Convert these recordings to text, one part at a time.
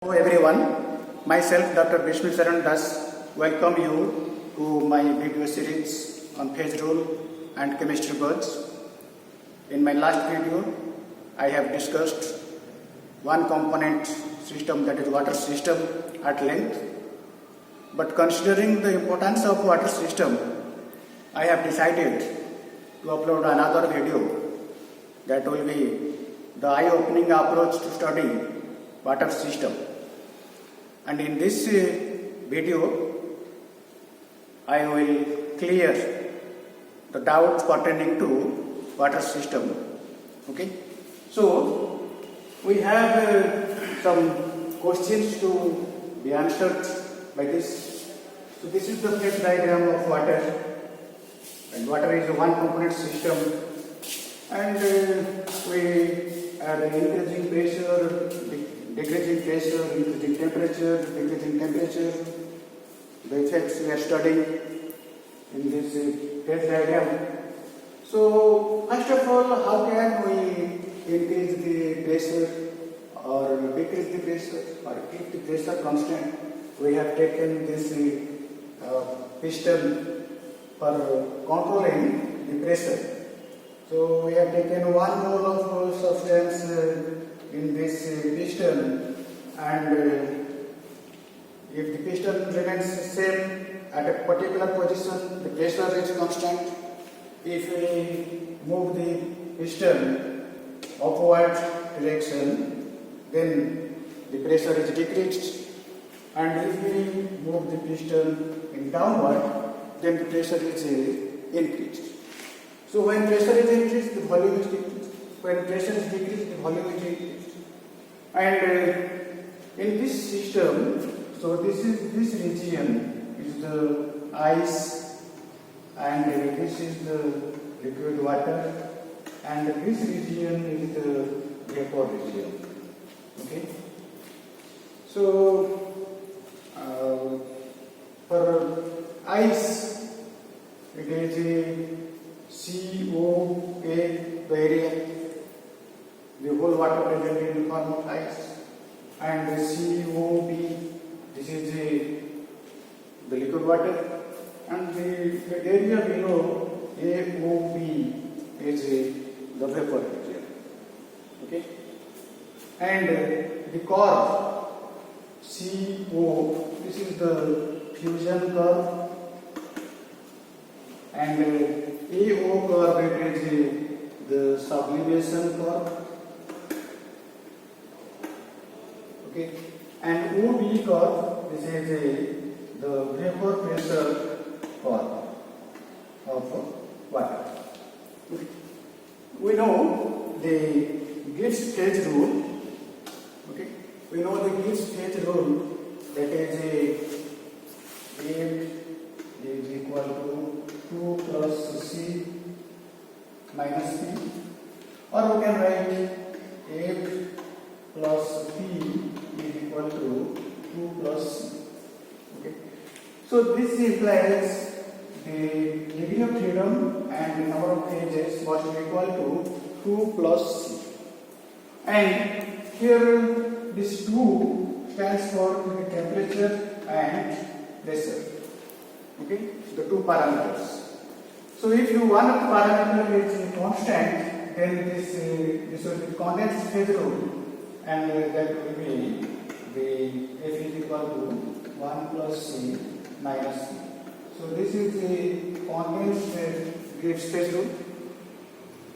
Hello everyone, myself Dr. Vishnu Saran Das welcome you to my video series on phase rule and chemistry buds. In my last video, I have discussed one component system, that is water system, at length. But considering the importance of water system, I have decided to upload another video that will be the eye-opening approach to study water system. And in this video, I will clear the doubts pertaining to water system. Okay, so we have some questions to be answered by this. So this is the phase diagram of water, and water is a one component system, and we are increasing pressure, decreasing pressure, increasing temperature, decreasing temperature. The effects we are studying in this phase diagram. So first of all, how can we increase the pressure or decrease the pressure or keep the pressure constant? We have taken this piston for controlling the pressure. So we have taken 1 mole of substance in this piston, and if the piston remains same at a particular position, the pressure is constant. If we move the piston upward direction, then the pressure is decreased, and if we move the piston in downward, then the pressure is increased. So when pressure is increased, the volume is decreased. When pressure is decreased, the volume is increased. And in this system, so this region is the ice, and this is the liquid water, and this region is the vapor region. Okay. So for ice, it is a COA, the area, the whole water present in the form of ice, and the COB, this is the liquid water, and the area below AOB is the vapor region. Okay, and the curve CO, this is the fusion curve, and AO curve, it is the sublimation curve. Okay, and OB curve, this is the vapor pressure curve of water. Okay. We know the Gibbs phase rule. Okay, we know the Gibbs phase rule, that is F is equal to 2 plus C minus P, or we can write F plus P is equal to 2 plus C. Okay. So this implies the degree of freedom and the number of phases must be equal to 2 plus C. And here this 2 stands for the temperature and pressure. Okay, the two parameters. So if one of the parameter is constant, then this will be condensed phase rule, and that will be the F is equal to 1 plus C minus C. So this is the condensed Gibbs phase rule,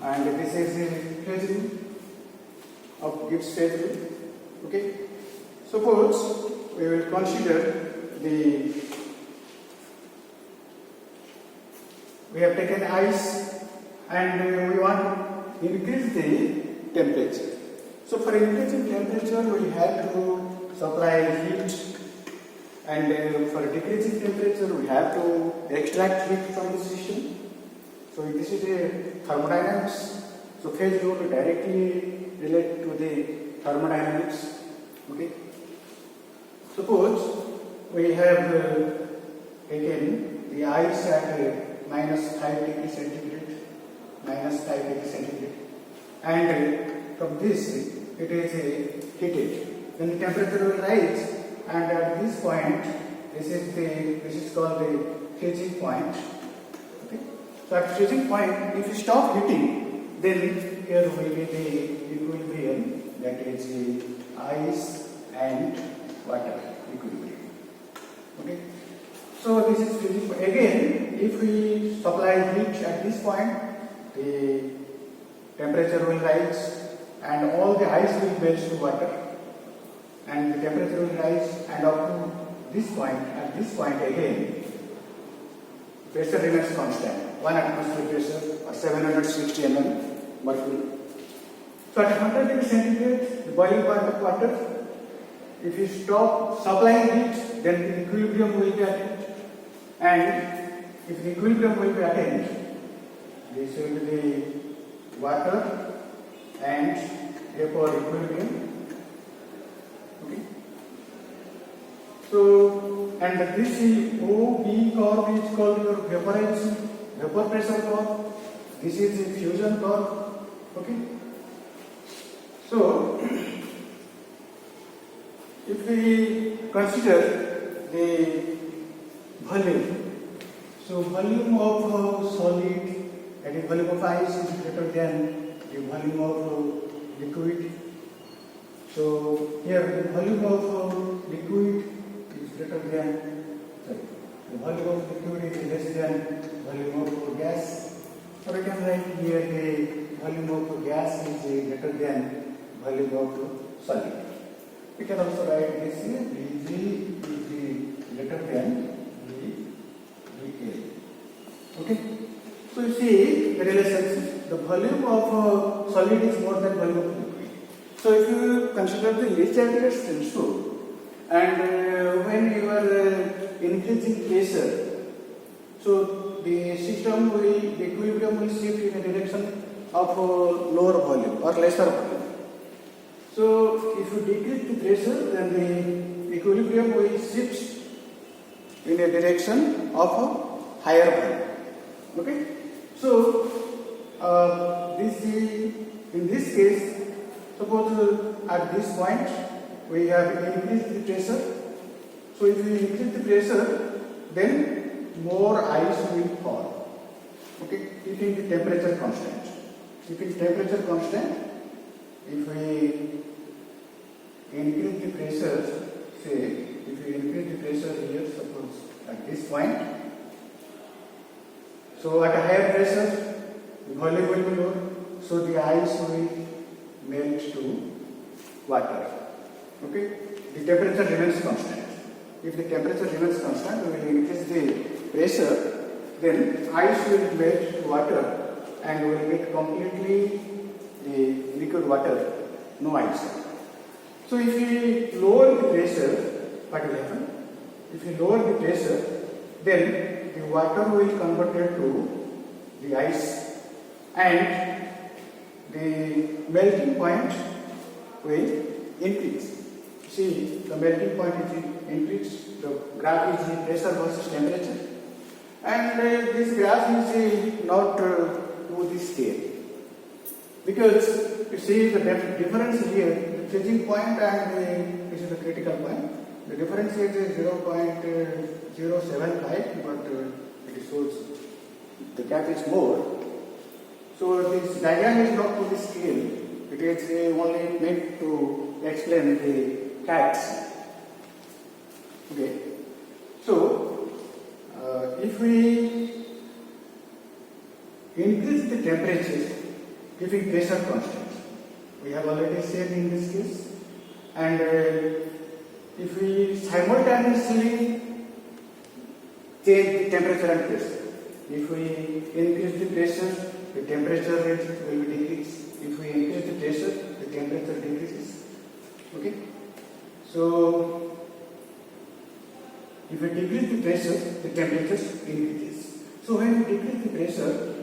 and this is the phase rule of Gibbs phase rule. Okay. Suppose we will consider we have taken ice, and we want to increase the temperature. So for increasing temperature, we have to supply heat, and for decreasing temperature, we have to extract heat from the system. So this is a thermodynamics. So phase rule directly relate to the thermodynamics. Okay. Suppose we have taken the ice at minus 5 degrees centigrade, and from this it is heated. then the temperature will rise, and at this point, this is called the freezing point. Okay. So at freezing point, if you stop heating, then here will be the equilibrium, that is the ice and water equilibrium. Okay. So this is freezing point. Again, if we supply heat at this point, the temperature will rise and all the ice will melt to water, and the temperature will rise, and up to this point, at this point again, pressure remains constant, 1 atmosphere pressure or 760 mm mercury. So at 100 degrees centigrade, the boiling point of water, if you stop supplying heat, then the equilibrium will be attained, and if the equilibrium will be attained, this will be the water and vapor equilibrium. Okay. So, and this OB curve is called your vapor pressure curve. This is the fusion curve. Okay. So, if we consider the volume, so volume of solid, that is volume of ice, is greater than the volume of liquid. So here the volume of liquid is greater than, the volume of liquid is less than volume of gas. Or I can write here the volume of gas is greater than volume of solid. We can also write this here, Vg is greater than VL. Okay. So you see the relationship, the volume of solid is more than volume of liquid. So if you consider the Le Chatelier's principle, and when you are increasing pressure, so the system will, the equilibrium will shift in a direction of lower volume or lesser volume. So if you decrease the pressure, then the equilibrium will shift in a direction of a higher volume. Okay. So in this case, suppose at this point we have increased the pressure. So if we increase the pressure, then more ice will fall. Okay, keeping the temperature constant. Keeping temperature constant, if we increase the pressure, say if we increase the pressure here, suppose at this point, so at a higher pressure, the volume will be lower, so the ice will melt to water. Okay, the temperature remains constant. If the temperature remains constant, we will increase the pressure, then ice will melt to water and we will get completely the liquid water, no ice. So if we lower the pressure, what will happen? If we lower the pressure, then the water will convert it to the ice and the melting point will increase. See, the melting point is increased. The graph is the pressure versus temperature, and this graph is not to the scale, because you see the difference here, the freezing point and this is the critical point. The difference here is 0.075, but it shows the gap is more. So this diagram is not to the scale. It is only meant to explain the facts. Okay. So if we increase the temperature, keeping pressure constant, we have already said in this case, and if we simultaneously change the temperature and pressure, if we increase the pressure, the temperature will be decreased. If we increase the pressure, the temperature decreases. Okay. So if we decrease the pressure, the temperature increases. So when we decrease the pressure,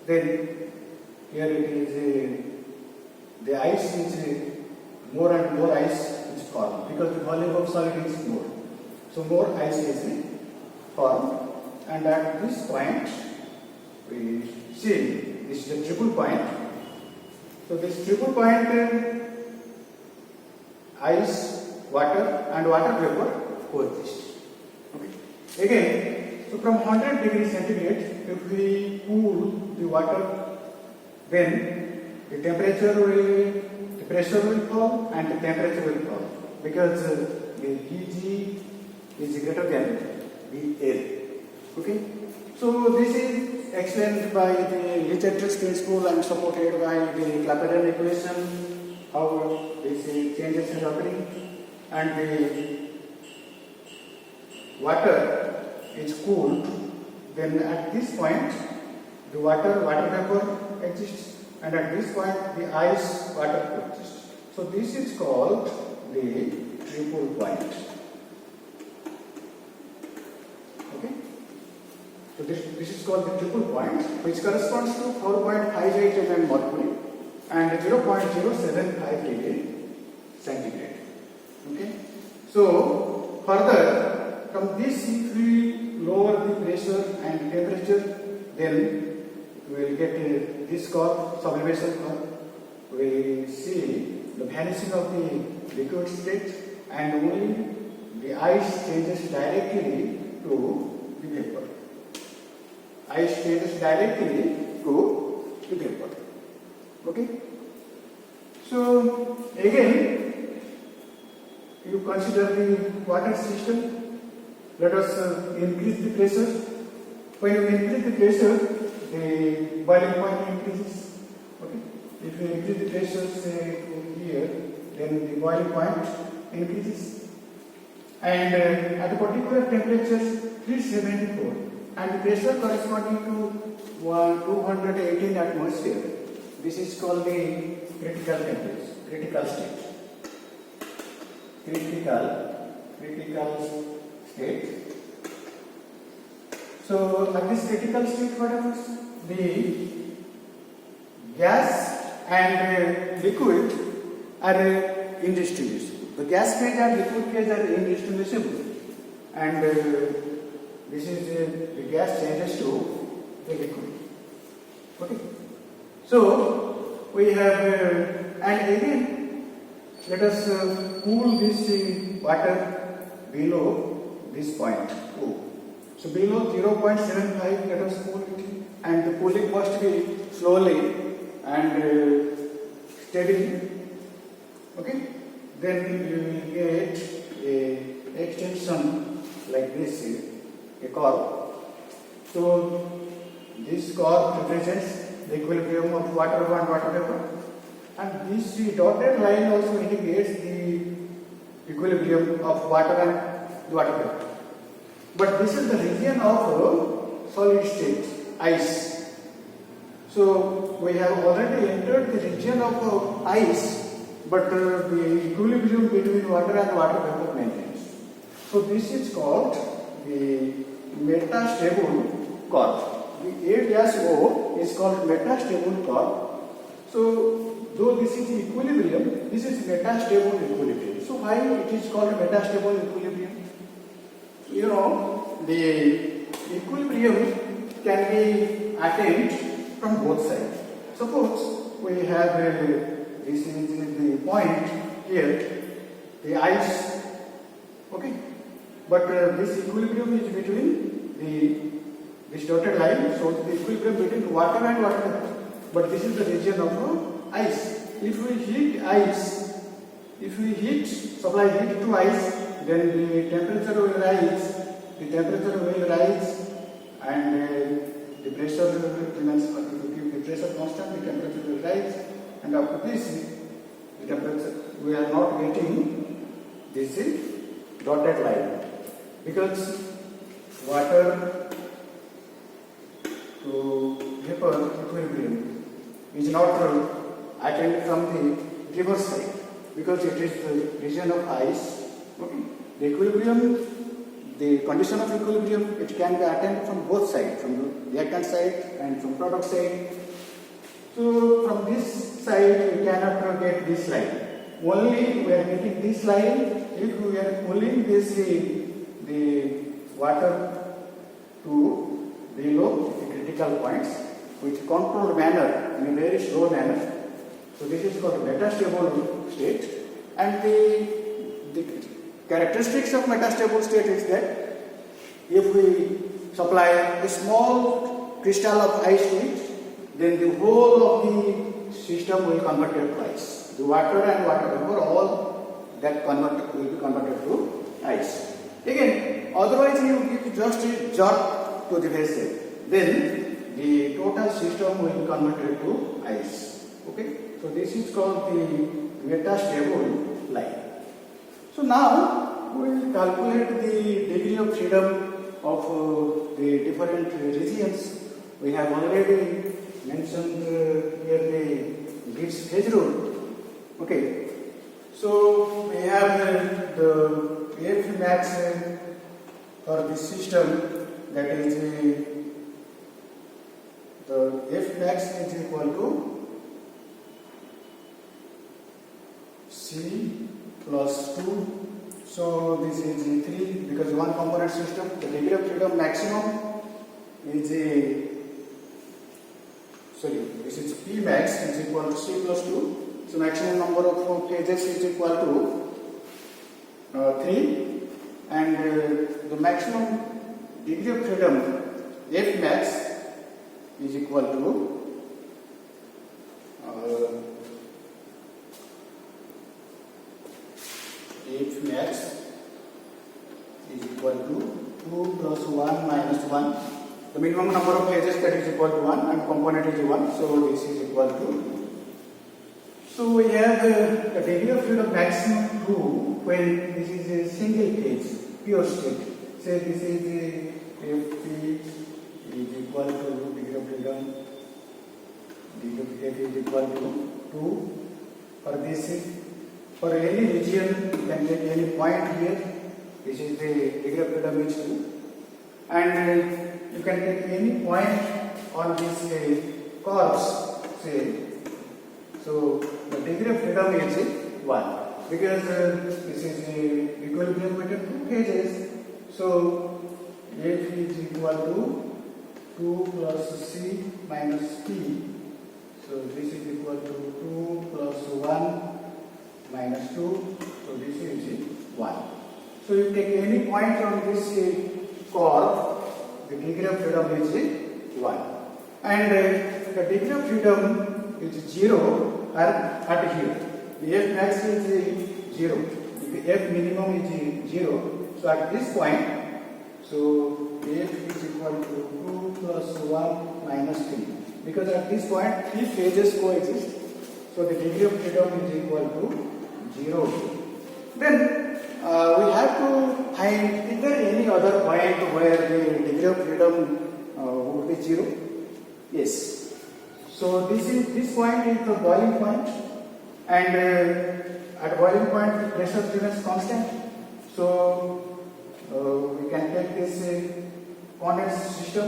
then here it is the ice is more and more ice is formed, because the volume of solid is more. So more ice is formed, and at this point we see this is the triple point. So this triple point ice water and water vapor coexist. Okay. Again, so from 100 degrees centigrade, if we cool the water, then the temperature will, the pressure will fall and the temperature will fall because the Vg is greater than VL. Okay. So this is explained by the Lee-Chattrill's principle and supported by the Clapeyron equation, how this changes are occurring, and the water is cooled. Then at this point, the water vapor exists, and at this point, the ice water exists. So this is called the triple point. Okay. So this is called the triple point, which corresponds to 4.58 mm mercury and 0.075 degree centigrade. Okay. So further, from this, if we lower the pressure and temperature, then we will get this curve, sublimation curve. We see the vanishing of the liquid state, and only the ice changes directly to the vapor. Ice changes directly to the vapor. Okay. So again, you consider the water system. Let us increase the pressure. When you increase the pressure, the boiling point increases. Okay. If you increase the pressure, say here, then the boiling point increases. And at a particular temperature, 374, and the pressure corresponding to 218 atmosphere, this is called the critical temperature, critical state. Critical state. So at this critical state, what happens? The gas and liquid are indistinguishable. The gas phase and liquid phase are indistinguishable, and this is the gas changes to the liquid. Okay. So we have, and again, let us cool this water below this point O. So below 0.75, let us cool it, and the cooling must be slowly and steadily. Okay. Then you will get a extension like this, a curve. So this curve represents the equilibrium of water and water vapor, and this dotted line also indicates the equilibrium of water and the water vapor. But this is the region of solid state, ice. So we have already entered the region of ice, but the equilibrium between water and water vapor maintains. So this is called the metastable curve. The A dash O is called metastable curve. So though this is equilibrium, this is metastable equilibrium. So why it is called metastable equilibrium? You know, the equilibrium can be attained from both sides. Suppose we have this is the point here, the ice, okay, but this equilibrium is between this dotted line shows the equilibrium between water and water vapor, but this is the region of ice. If we heat ice, if we supply heat to ice, then the temperature will rise. The temperature will rise, and the pressure remains. If you keep the pressure constant, the temperature will rise, and after this, the temperature, we are not getting this dotted line because water to vapor equilibrium is not attained from the reverse side because it is the region of ice. Okay, the equilibrium, the condition of equilibrium, it can be attained from both sides, from the reactant side and from product side. So from this side we cannot get this line. Only we are getting this line if we are cooling this the water to below the critical points with controlled manner, in a very slow manner. So this is called metastable state, and The characteristics of metastable state is that if we supply a small crystal of ice to it, then the whole of the system will convert to ice. The water and water vapor, all that will be converted to ice. Again, otherwise you give just a jerk to the vessel, then the total system will be converted to ice. Okay, so this is called the metastable line. So now we will calculate the degree of freedom of the different regions. We have already mentioned here the Gibbs phase rule. Okay, so we have the F max for this system, that is the F max is equal to C plus 2. So this is 3 because one component system. The degree of freedom maximum is this is P max is equal to C plus 2. So maximum number of phases is equal to 3, and the maximum degree of freedom F max is equal to F max is equal to 2 plus 1 minus 1. The minimum number of phases, that is equal to 1, and component is 1, so this is equal to. So we have the degree of freedom maximum 2 when this is a single phase, pure state. Say this is Fp is equal to degree of freedom, degree of F is equal to 2 for this. For any region, you can take any point here. This is the degree of freedom is 2, and you can take any point on this curves. Say, so the degree of freedom is 1 because this is equilibrium between two phases. So F is equal to 2 plus C minus P. So this is equal to 2 plus 1 minus 2. So this is 1. So you take any point on this curve, the degree of freedom is 1. And the degree of freedom is 0 at here. The F max is 0. The F minimum is 0. So at this point, so F is equal to 2 plus 1 minus 3. Because at this point, 3 phases coexist. So the degree of freedom is equal to 0. Then we have to find, is there any other point where the degree of freedom would be 0? Yes. So this point is the boiling point, and at boiling point the pressure remains constant. So we can take this condensed system,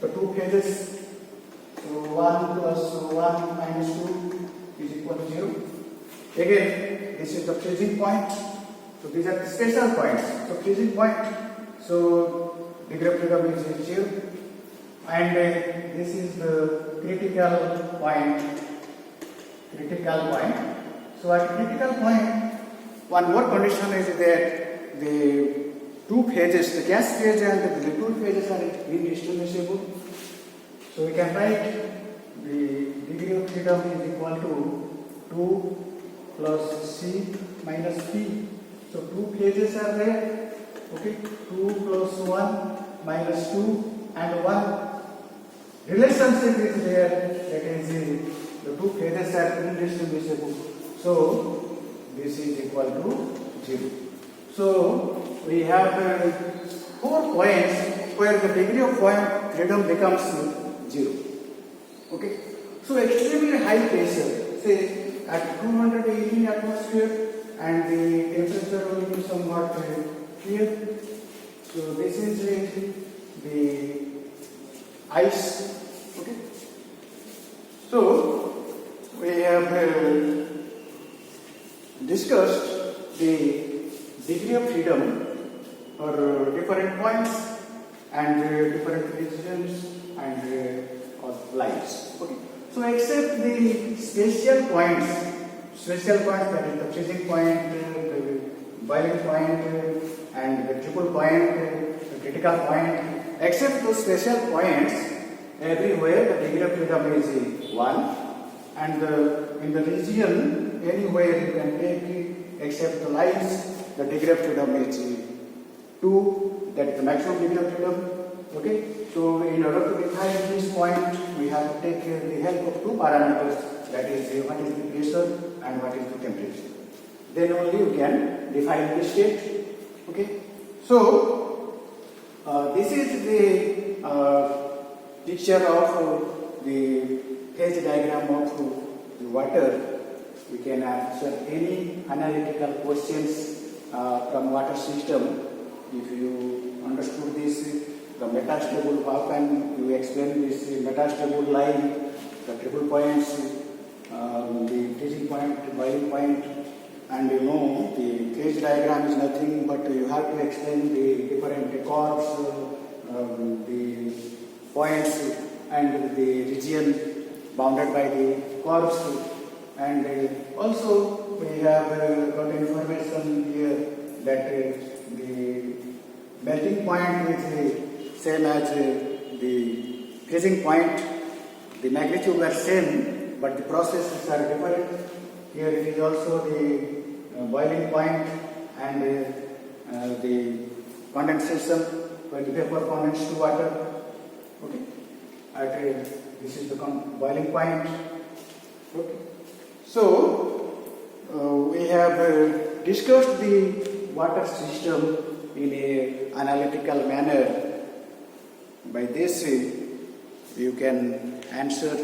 the two phases. So 1 plus 1 minus 2 is equal to 0. Again, this is the freezing point. So these are the special points. So freezing point. So degree of freedom is 0. And this is the critical point. So at critical point, one more condition is that the two phases, the gas phase and the liquid phases are indistinguishable. So we can write the degree of freedom is equal to 2 plus C minus P. So two phases are there. Okay, 2 plus 1 minus 2 and 1. Relationship is there, that is the two phases are indistinguishable. So this is equal to 0. So we have 4 points where the degree of freedom becomes 0. Okay. So extremely high pressure, say at 218 atmosphere, and the temperature will be somewhat here. So this is the ice. Okay. So we have discussed the degree of freedom for different points and different regions and lines. Okay. So except the special points that is the freezing point, the boiling point and the triple point, the critical point. Except those special points, everywhere the degree of freedom is 1, and in the region anywhere you can take it, except the lines, the degree of freedom is 2, that is the maximum degree of freedom. Okay, so in order to define this point, we have to take the help of 2 parameters, that is what is the pressure and what is the temperature. Then only you can define the state. Okay, so this is the picture of the phase diagram of the water. We can answer any analytical questions from water system. If you understood this, the metastable, how can you explain this metastable line, the triple points, the freezing point, boiling point, and you know the phase diagram is nothing but you have to explain the different curves, the points and the region bounded by the curves, and also we have got information here that the melting point is same as the freezing point. The magnitude are same, but the processes are different. Here it is also the boiling point and the condensation when the vapor condenses to water. Okay, this is the boiling point. Okay, so we have discussed the water system in a analytical manner. By this, you can answer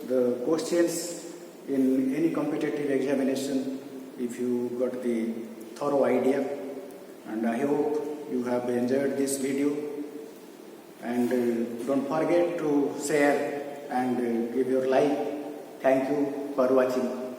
the questions in any competitive examination if you got the thorough idea. And I hope you have enjoyed this video. And don't forget to share and give your like. Thank you for watching.